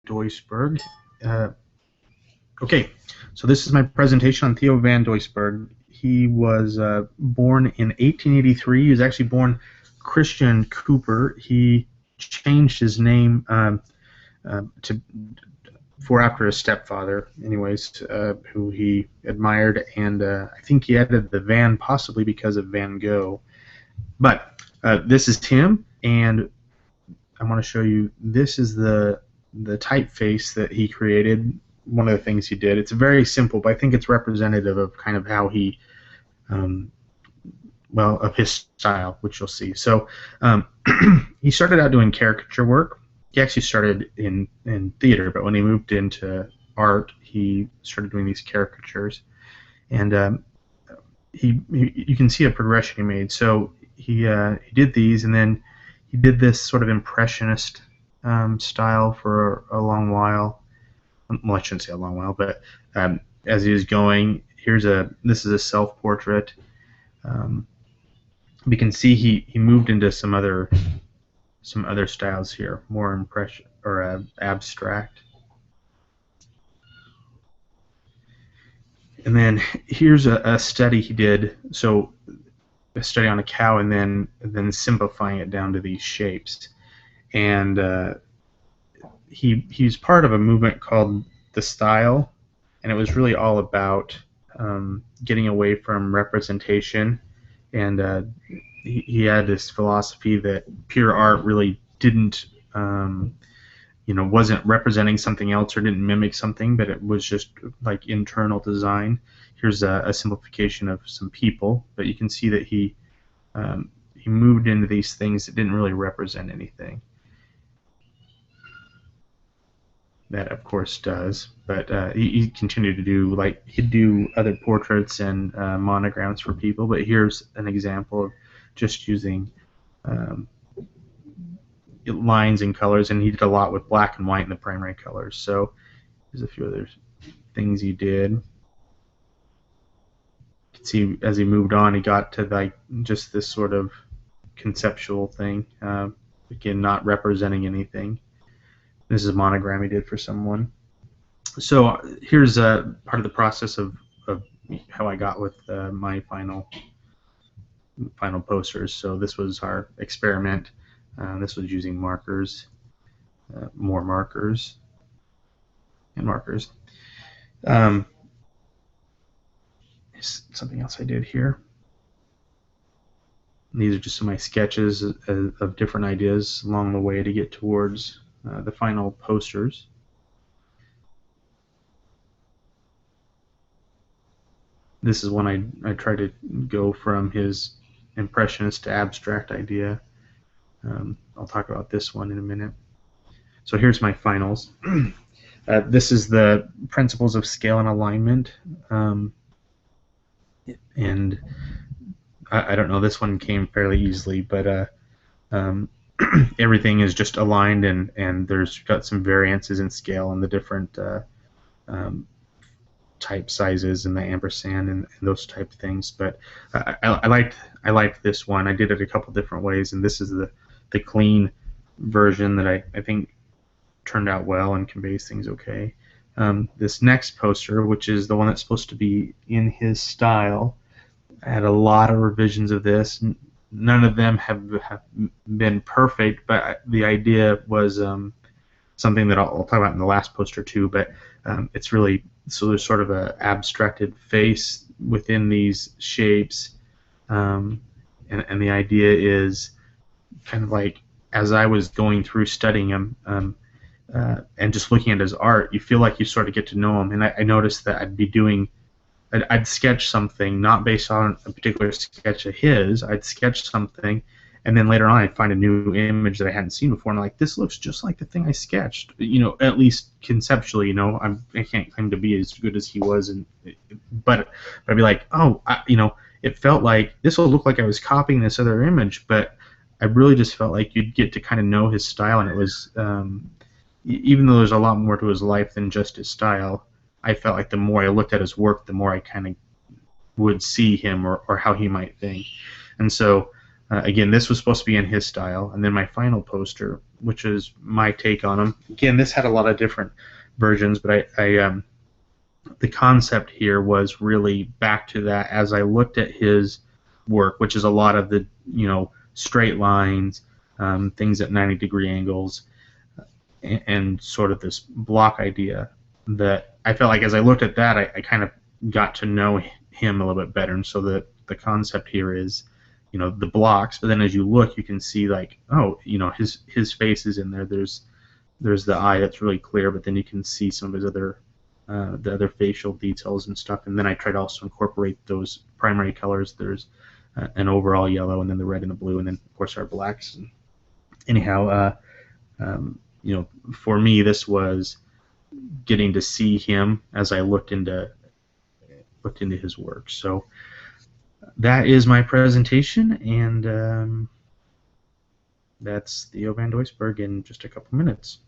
Doesburg. Uh, okay, so this is my presentation on Theo van Doesburg. He was born in 1883. He was actually born Christian Cooper. He changed his name to for after his stepfather, anyways, who he admired, and I think he added the Van possibly because of Van Gogh. But this is him, and I want to show you. This is the typeface that he created. One of the things he did. It's very simple, but I think it's representative of kind of how he, well, of his style, which you'll see. So he started out doing caricature work. He actually started in theater, but when he moved into art, he started doing these caricatures, and you can see a progression he made. So he did these, and then he did this sort of impressionist style for a long while. Well, I shouldn't say a long while, but as he was going, this is a self-portrait. We can see he moved into some other styles here, more impression or abstract. And then here's a study he did. So a study on a cow, and then simplifying it down to these shapes. And he's part of a movement called the Style, and it was really all about getting away from representation. And he had this philosophy that pure art really didn't, wasn't representing something else or didn't mimic something, but it was just like internal design. Here's a simplification of some people, but you can see that he moved into these things that didn't really represent anything. That of course does, but he continued to do, like, he'd do other portraits and monograms for people, but here's an example of just using lines and colors, and he did a lot with black and white in the primary colors. So there's a few other things he did. You can see as he moved on, he got to like just this sort of conceptual thing, again, not representing anything. This is a monogram he did for someone. So here's part of the process of how I got with my final posters. So this was our experiment. This was using markers, more markers, and markers. Something else I did here. And these are just some of my sketches of different ideas along the way to get towards the final posters. This is when I try to go from his impressionist to abstract idea. I'll talk about this one in a minute. So here's my finals. This is the principles of scale and alignment. And I don't know, this one came fairly easily, but everything is just aligned, and there's got some variances in scale and the different type sizes and the ampersand and those type of things. But I liked this one. I did it a couple different ways, and this is the clean version that I think turned out well and conveys things okay. This next poster, which is the one that's supposed to be in his style, I had a lot of revisions of this. None of them have been perfect, but the idea was something that I'll talk about in the last poster too. But it's really, so there's sort of a abstracted face within these shapes, and the idea is kind of like, as I was going through studying him and just looking at his art, you feel like you sort of get to know him. And I noticed that I'd sketch something not based on a particular sketch of his. I'd sketch something, and then later on I'd find a new image that I hadn't seen before, and I'm like, this looks just like the thing I sketched. At least conceptually. I can't claim to be as good as he was, but I'd be like, oh, it felt like this will look like I was copying this other image, but I really just felt like you'd get to kind of know his style, and it was, even though there's a lot more to his life than just his style, I felt like the more I looked at his work, the more I kind of would see him or how he might think. And so Again, this was supposed to be in his style, and then my final poster, which is my take on him. Again, this had a lot of different versions, but the concept here was really back to that as I looked at his work, which is a lot of the straight lines, things at 90-degree angles, and sort of this block idea that I felt like as I looked at that, I kind of got to know him a little bit better. And so the concept here is, the blocks, but then as you look, you can see like, oh, his face is in there. There's the eye that's really clear, but then you can see some of his other the other facial details and stuff. And then I tried to also incorporate those primary colors. There's an overall yellow, and then the red and the blue, and then of course our blacks. And anyhow, for me, this was getting to see him as I looked into his work. So that is my presentation, and that's Theo van Doesburg in just a couple minutes.